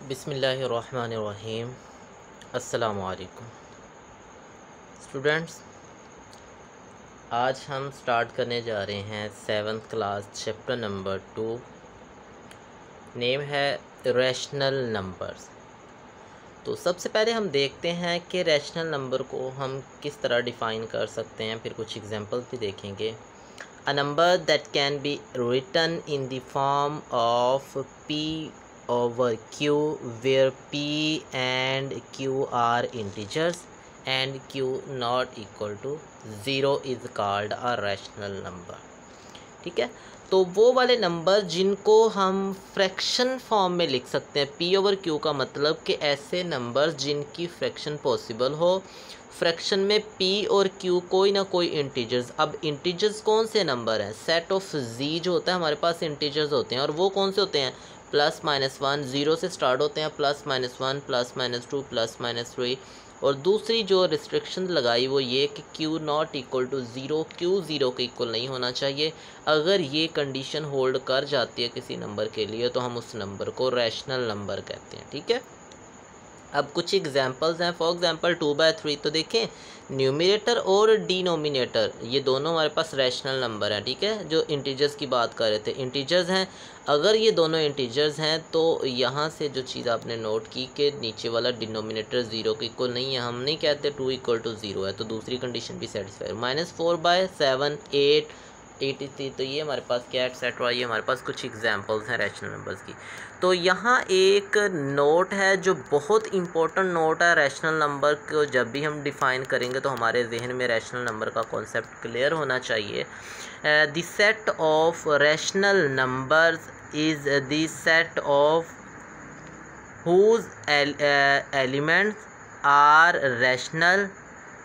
बिस्मिल्लाहिर्रहमानिर्रहीम। अस्सलामु अलैकुम स्टूडेंट्स, आज हम स्टार्ट करने जा रहे हैं 7th class chapter number 2। Name है रैशनल नंबर्स। तो सबसे पहले हम देखते हैं कि रैशनल नंबर को हम किस तरह डिफ़ाइन कर सकते हैं, फिर कुछ एग्जांपल भी देखेंगे। A number that can be written in the form of p over q where p and q are integers and q not equal to 0 is called a rational number। ठीक है, तो वो वाले नंबर जिनको हम fraction form में लिख सकते हैं। p ओवर q का मतलब कि ऐसे नंबर जिनकी फ्रैक्शन पॉसिबल हो। फ्रैक्शन में p और q कोई ना कोई इंटीजर्स। अब इंटीजर्स कौन से नंबर हैं? सेट ऑफ z जो होता है हमारे पास इंटीजर्स होते हैं, और वो कौन से होते हैं? +-1 0 से स्टार्ट होते हैं, +-1 +-2 +-3। और दूसरी जो रिस्ट्रिक्शन लगाई वो ये कि q not equal to 0, q 0 के इक्वल नहीं होना चाहिए। अगर ये कंडीशन होल्ड कर जाती है किसी नंबर के लिए तो हम उस नंबर को रैशनल नंबर कहते हैं। ठीक है, अब कुछ एग्जांपल्स हैं। फॉर एग्जांपल 2/3, तो देखें न्यूमरेटर और डिनोमिनेटर ये दोनों हमारे पास रैशनल नंबर हैं। ठीक है, जो इंटीजर्स की बात कर रहे थे, इंटीजर्स हैं। अगर ये दोनों इंटीजर्स हैं तो यहाँ से जो चीज़ आपने नोट की कि नीचे वाला डिनोमिनेटर 0 के इक्वल नहीं है, हम नहीं कहते 2 = 0 है, तो दूसरी कंडीशन भी सेटिस्फाई। -4/7 8 83, तो ये हमारे पास क्या एक्सेट्रा, ये हमारे पास कुछ एग्जांपल्स हैं रैशनल नंबर्स की। तो यहाँ एक नोट है जो बहुत इंपॉर्टेंट नोट है। रैशनल नंबर को जब भी हम डिफ़ाइन करेंगे तो हमारे जहन में रैशनल नंबर का कॉन्सेप्ट क्लियर होना चाहिए। The set of rational numbers is the set of whose elements are rational,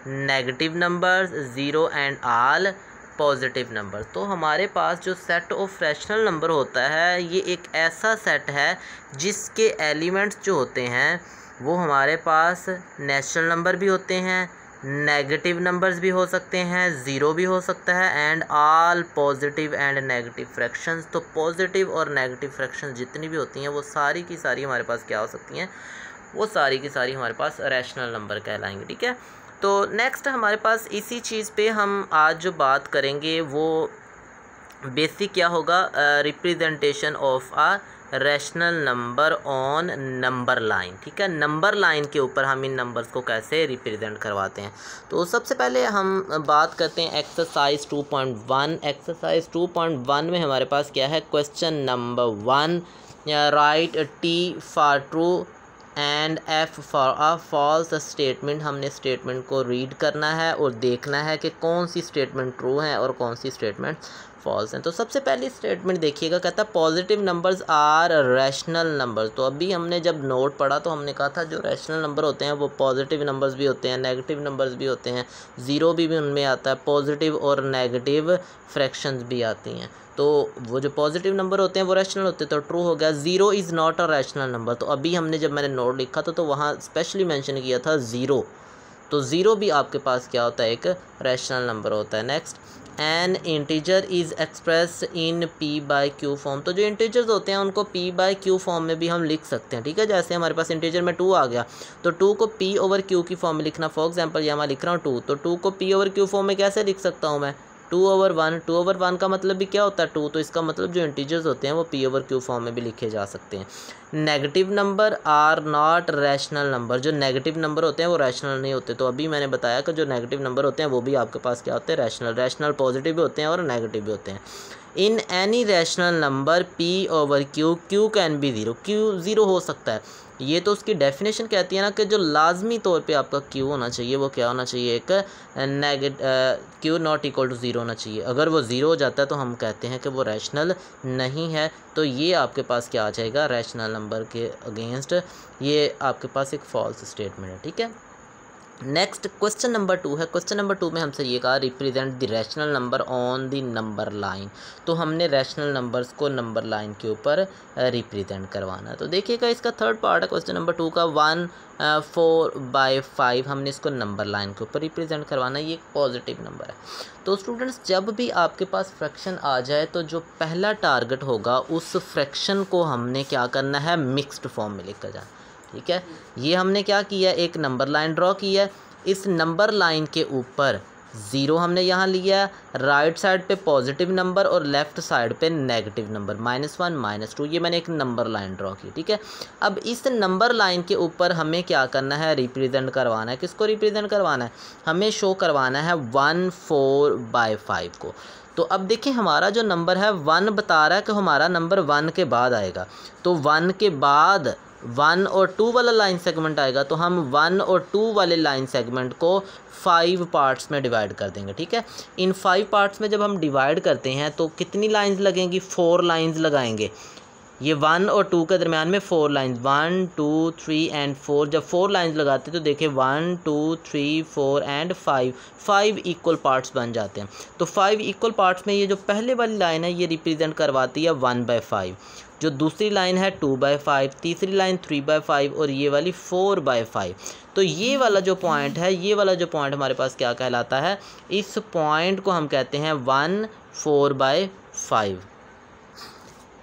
negative numbers 0 and all positive number. तो हमारे पास जो सेट ऑफ रैशनल नंबर होता है ये एक ऐसा सेट है जिसके एलिमेंट्स जो होते हैं वो हमारे पास नेचुरल नंबर भी होते हैं, नेगेटिव नंबर्स भी हो सकते हैं, 0 भी हो सकता है, and all positive and negative fractions. तो पॉजिटिव और नेगेटिव फ्रैक्शंस जितनी भी होती हैं वो सारी की सारी हमारे पास क्या हो सकती हैं? वो सारी की सारी हमारे पास रैशनल नंबर कहलाएंगे। ठीक है, तो नेक्स्ट हमारे पास इसी चीज़ पे हम आज जो बात करेंगे वो बेसिक क्या होगा? Representation of a rational number on number line. ठीक है, नंबर लाइन के ऊपर हम इन नंबर्स को कैसे रिप्रेजेंट करवाते हैं। तो सबसे पहले हम बात करते हैं एक्सरसाइज 2.1। एक्सरसाइज 2.1 में हमारे पास क्या है? Question number 1, right T for true and F for a false statement. हमने स्टेटमेंट को रीड करना है और देखना है कि कौन सी स्टेटमेंट ट्रू है और कौन सी स्टेटमेंट फॉल्स हैं। तो सबसे पहली स्टेटमेंट देखिएगा, कहता है positive numbers are rational numbers. तो अभी हमने जब नोट पढ़ा तो हमने कहा था जो रैशनल नंबर होते हैं वो पॉजिटिव नंबर्स भी होते हैं, नेगेटिव नंबर्स भी होते हैं, 0 भी उनमें आता है, पॉजिटिव और नेगेटिव फ्रैक्शंस भी आती हैं। तो वो जो पॉजिटिव नंबर होते हैं वो रैशनल होते हैं, तो ट्रू हो गया। 0 is not a rational number. तो अभी हमने जब मैंने नोट लिखा था तो वहाँ स्पेशली मेंशन किया था 0। तो 0 भी आपके पास क्या होता है? एक रैशनल नंबर होता है। Next, N integer is express in p/q form. तो जो इंटीजर्स होते हैं उनको p/q फॉर्म में भी हम लिख सकते हैं। ठीक है, जैसे हमारे पास इंटीजर में 2 आ गया तो 2 को p ओवर q की फॉर्म में लिखना। फॉर एग्जांपल यहाँ मैं लिख रहा हूँ 2, तो 2 को p ओवर q फॉर्म में कैसे लिख सकता हूँ मैं? 2/1। 2/1 का मतलब भी क्या होता है? 2। तो इसका मतलब जो इंटीजर्स होते हैं वो p ओवर q फॉर्म में भी लिखे जा सकते हैं। Negative number are not rational number. जो नेगेटिव नंबर होते हैं वो रैशनल नहीं होते। तो अभी मैंने बताया कि जो नेगेटिव नंबर होते हैं वो भी आपके पास क्या होते हैं? रैशनल। रैशनल पॉजिटिव भी होते हैं और नेगेटिव भी होते हैं। In any rational number p over q, q can be 0। q 0 हो सकता है। ये तो उसकी डेफिनेशन कहती है ना कि जो लाजमी तौर पे आपका q होना चाहिए वो क्या होना चाहिए? एक q नॉट इक्वल टू 0 होना चाहिए। अगर वो 0 हो जाता है तो हम कहते हैं कि वो रैशनल नहीं है। तो ये आपके पास क्या आ जाएगा? रैशनल नंबर के अगेंस्ट ये आपके पास एक फॉल्स स्टेटमेंट है। ठीक है, नेक्स्ट क्वेश्चन नंबर 2 है। क्वेश्चन नंबर 2 में हमसे ये कहा represent the rational number on the number line. तो हमने रैशनल नंबर्स को नंबर लाइन के ऊपर रिप्रेजेंट करवाना है। तो देखिएगा इसका थर्ड पार्ट है क्वेश्चन नंबर 2 का 1/4 हमने इसको नंबर लाइन के ऊपर रिप्रेजेंट करवाना है। ये एक पॉजिटिव नंबर है। तो स्टूडेंट्स जब भी आपके पास फ्रैक्शन आ जाए तो जो पहला टारगेट होगा उस फ्रैक्शन को हमने क्या करना है, मिक्स्ड फॉर्म में लेकर जाना। ठीक है, ये हमने क्या किया, एक नंबर लाइन ड्रॉ की है। इस नंबर लाइन के ऊपर 0 हमने यहाँ लिया है, राइट साइड पे पॉजिटिव नंबर और लेफ़्ट साइड पे नेगेटिव नंबर -1 -2। ये मैंने एक नंबर लाइन ड्रॉ की। ठीक है, अब इस नंबर लाइन के ऊपर हमें क्या करना है, रिप्रेजेंट करवाना है। किसको रिप्रेजेंट करवाना है, हमें शो करवाना है 1/4 को। तो अब देखिए हमारा जो नंबर है 1 बता रहा है कि हमारा नंबर 1 के बाद आएगा। तो 1 के बाद 1 और 2 वाला लाइन सेगमेंट आएगा। तो हम 1 और 2 वाले लाइन सेगमेंट को 5 पार्ट्स में डिवाइड कर देंगे। ठीक है, इन 5 पार्ट्स में जब हम डिवाइड करते हैं तो कितनी लाइंस लगेंगी, 4 लाइंस लगाएंगे। ये 1 और 2 के दरमियान में 4 लाइंस, 1 2 3 एंड 4। जब 4 लाइंस लगाते हैं तो देखिए 1 2 3 4 एंड 5 इक्वल पार्ट्स बन जाते हैं। तो 5 इक्वल पार्ट्स में ये जो पहले वाली लाइन है ये रिप्रेजेंट करवाती है 1/5, जो दूसरी लाइन है 2/5, तीसरी लाइन 3/5 और ये वाली 4/5। तो ये वाला जो पॉइंट है, ये वाला जो पॉइंट हमारे पास क्या कहलाता है, इस पॉइंट को हम कहते हैं 1/4/5।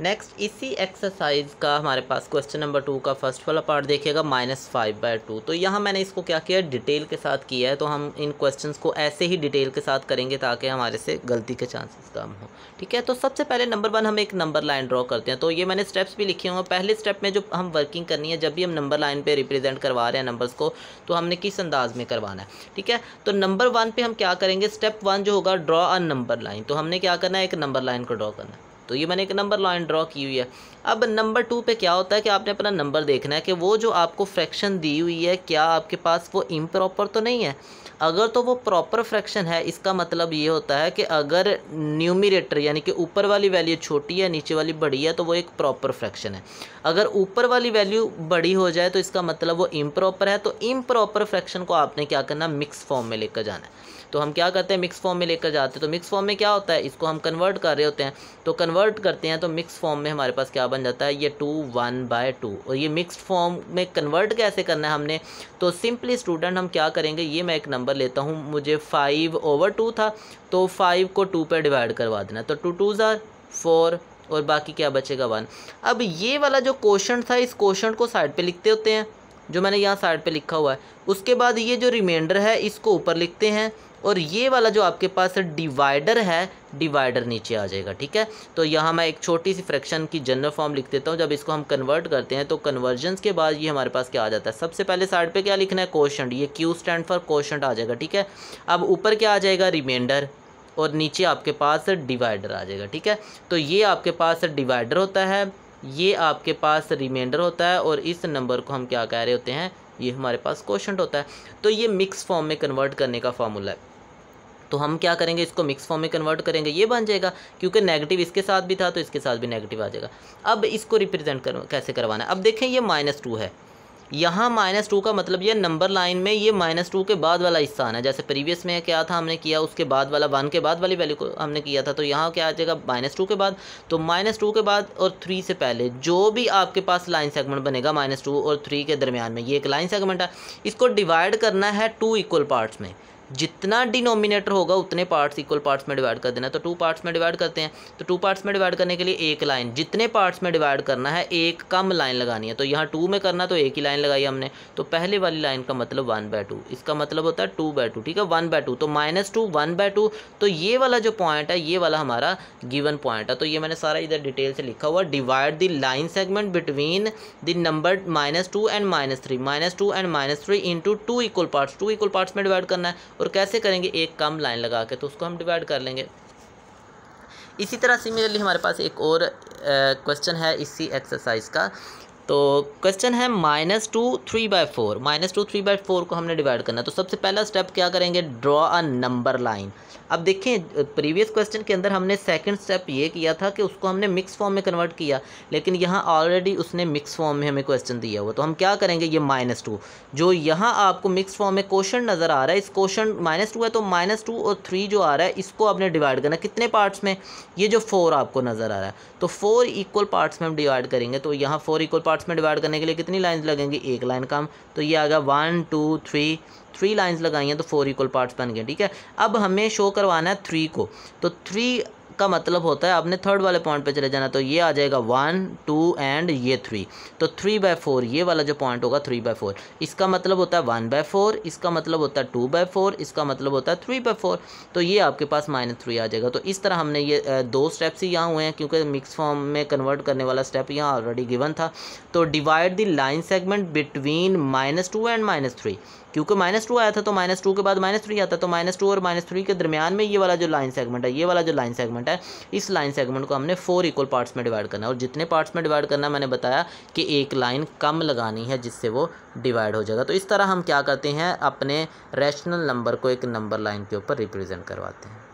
नेक्स्ट इसी एक्सरसाइज का हमारे पास क्वेश्चन नंबर 2 का फर्स्ट वाला पार्ट देखिएगा -5/2। तो यहाँ मैंने इसको क्या किया, डिटेल के साथ किया है। तो हम इन क्वेश्चंस को ऐसे ही डिटेल के साथ करेंगे ताकि हमारे से गलती के चांसेस कम हो। ठीक है, तो सबसे पहले नंबर 1 हम एक नंबर लाइन ड्रॉ करते हैं। तो ये मैंने स्टेप्स भी लिखे होंगे। पहले स्टेप में जो हम वर्किंग करनी है, जब भी हम नंबर लाइन पर रिप्रेजेंट करवा रहे हैं नंबर्स को, तो हमने किस अंदाज में करवाना है। ठीक है, तो नंबर 1 पर हम क्या करेंगे, स्टेप 1 जो होगा ड्रॉ अ नंबर लाइन। तो हमने क्या करना है, एक नंबर लाइन को ड्रॉ करना है। तो ये मैंने एक नंबर लाइन ड्रॉ की हुई है। अब नंबर 2 पे क्या होता है कि आपने अपना नंबर देखना है कि वो जो आपको फ्रैक्शन दी हुई है क्या आपके पास वो इम्प्रॉपर तो नहीं है। अगर तो वो प्रॉपर फ्रैक्शन है, इसका मतलब ये होता है कि अगर न्यूमरेटर यानी कि ऊपर वाली वैल्यू छोटी है नीचे वाली बड़ी है तो वो एक प्रॉपर फ्रैक्शन है। अगर ऊपर वाली वैल्यू बड़ी हो जाए तो इसका मतलब वो इम्प्रॉपर है। तो इम्प्रॉपर फ्रैक्शन को आपने क्या करना, मिक्स फॉर्म में लेकर जाना है। तो हम क्या करते हैं, मिक्स फॉर्म में लेकर जाते हैं। तो मिक्स फॉर्म में क्या होता है, इसको हम कन्वर्ट कर रहे होते हैं। तो कन्वर्ट करते हैं तो मिक्स फॉर्म में हमारे पास क्या बन जाता है, ये 2 1/2। और ये मिक्स्ड फॉर्म में कन्वर्ट कैसे करना है हमने, तो सिंपली स्टूडेंट हम क्या करेंगे, ये मैं एक नंबर लेता हूँ, मुझे 5/2 था तो 5 को 2 पे डिवाइड करवा देना। तो 2 2s are 4 और बाकी क्या बचेगा 1। अब ये वाला जो क्वोशंट था, इस क्वोशंट को साइड पे लिखते होते हैं, जो मैंने यहाँ साइड पे लिखा हुआ है। उसके बाद ये जो रिमाइंडर है इसको ऊपर लिखते हैं और ये वाला जो आपके पास डिवाइडर है, डिवाइडर नीचे आ जाएगा। ठीक है, तो यहाँ मैं एक छोटी सी फ्रैक्शन की जनरल फॉर्म लिख देता हूँ। जब इसको हम कन्वर्ट करते हैं तो कन्वर्जन्स के बाद ये हमारे पास क्या आ जाता है, सबसे पहले साइड पे क्या लिखना है, क्वोशंट। ये Q स्टैंड फॉर क्वोशंट आ जाएगा। ठीक है, अब ऊपर क्या आ जाएगा, रिमाइंडर, और नीचे आपके पास डिवाइडर आ जाएगा। ठीक है, तो ये आपके पास डिवाइडर होता है, ये आपके पास रिमाइंडर होता है और इस नंबर को हम क्या कह रहे होते हैं, ये हमारे पास क्वोशंट होता है। तो ये मिक्स फॉर्म में कन्वर्ट करने का फार्मूला है। तो हम क्या करेंगे, इसको मिक्स फॉर्म में कन्वर्ट करेंगे, ये बन जाएगा। क्योंकि नेगेटिव इसके साथ भी था तो इसके साथ भी नेगेटिव आ जाएगा। अब इसको रिप्रेजेंट कैसे करवाना है, अब देखें ये -2 है, यहाँ -2 का मतलब ये नंबर लाइन में ये -2 के बाद वाला हिस्सा आना है। जैसे प्रीवियस में क्या था, हमने किया उसके बाद वाला 1 के बाद वाली वैल्यू को हमने किया था। तो यहाँ क्या आ जाएगा, -2 के बाद। तो -2 के बाद और 3 से पहले जो भी आपके पास लाइन सेगमेंट बनेगा -2 और 3 के दरमियान में, ये एक लाइन सेगमेंट है। इसको डिवाइड करना है 2 इक्वल पार्ट्स में। जितना डिनोमिनेटर होगा उतने पार्ट्स इक्वल पार्ट्स में डिवाइड कर देना। तो 2 पार्ट्स में डिवाइड करते हैं। तो 2 पार्ट्स में डिवाइड करने के लिए एक लाइन, जितने पार्ट्स में डिवाइड करना है एक कम लाइन लगानी है। तो यहाँ 2 में करना तो एक ही लाइन लगाई हमने। तो पहले वाली लाइन का मतलब 1/2, इसका मतलब होता है 2/2। ठीक है, 1/2 तो -2 1/2। तो ये वाला जो पॉइंट है ये वाला हमारा गिवन पॉइंट है। तो ये मैंने सारा इधर डिटेल से लिखा हुआ, divide the line segment between the number -2 and -3, -2 and -3 into 2 equal parts. 2 equal parts में डिवाइड करना है। और कैसे करेंगे, एक कम लाइन लगा के, तो उसको हम डिवाइड कर लेंगे। इसी तरह सिमिलरली हमारे पास एक और क्वेश्चन है इसी एक्सरसाइज का। तो क्वेश्चन है -2 3/4, -2 3/4 को हमने डिवाइड करना है। तो सबसे पहला स्टेप क्या करेंगे, ड्रॉ अ नंबर लाइन। अब देखें प्रीवियस क्वेश्चन के अंदर हमने सेकंड स्टेप ये किया था कि उसको हमने मिक्स फॉर्म में कन्वर्ट किया, लेकिन यहाँ ऑलरेडी उसने मिक्स फॉर्म में हमें क्वेश्चन दिया हुआ। तो हम क्या करेंगे, ये -2 जो यहाँ आपको मिक्स फॉर्म में क्वेश्चन नज़र आ रहा है, इस क्वेश्चन -2 है तो -2 और 3 जो आ रहा है इसको आपने डिवाइड करना कितने पार्ट्स में, ये जो 4 आपको नज़र आ रहा है तो 4 इक्वल पार्ट्स में हम डिवाइड करेंगे। तो यहाँ 4 इक्वल पार्ट्स में डिवाइड करने के लिए कितनी लाइंस लगेंगी, एक लाइन कम। तो ये आ गया 1 2 3 लाइंस लगाई हैं तो 4 इक्वल पार्ट्स बन गए। ठीक है, अब हमें शो करवाना है 3 को। तो 3 का मतलब होता है आपने थर्ड वाले पॉइंट पे चले जाना। तो ये आ जाएगा 1 2 एंड ये 3। तो 3/4 ये वाला जो पॉइंट होगा 3/4, इसका मतलब होता है 1/4, इसका मतलब होता है 2/4, इसका मतलब होता है 3/4। तो ये आपके पास -3 आ जाएगा। तो इस तरह हमने ये 2 स्टेप्स ही यहाँ हुए हैं, क्योंकि मिक्स फॉर्म में कन्वर्ट करने वाला स्टेप यहाँ ऑलरेडी गिवन था। तो divide the line segment between -2 and -3, क्योंकि -2 आया था तो -2 के बाद -3 आता है। तो -2 और -3 के दरमियान में ये वाला जो लाइन सेगमेंट है, ये वाला जो लाइन सेगमेंट है, इस लाइन सेगमेंट को हमने 4 इक्वल पार्ट्स में डिवाइड करना है। और जितने पार्ट्स में डिवाइड करना है मैंने बताया कि एक लाइन कम लगानी है जिससे वो डिवाइड हो जाएगा। तो इस तरह हम क्या करते हैं, अपने रैशनल नंबर को एक नंबर लाइन के ऊपर रिप्रेजेंट करवाते हैं।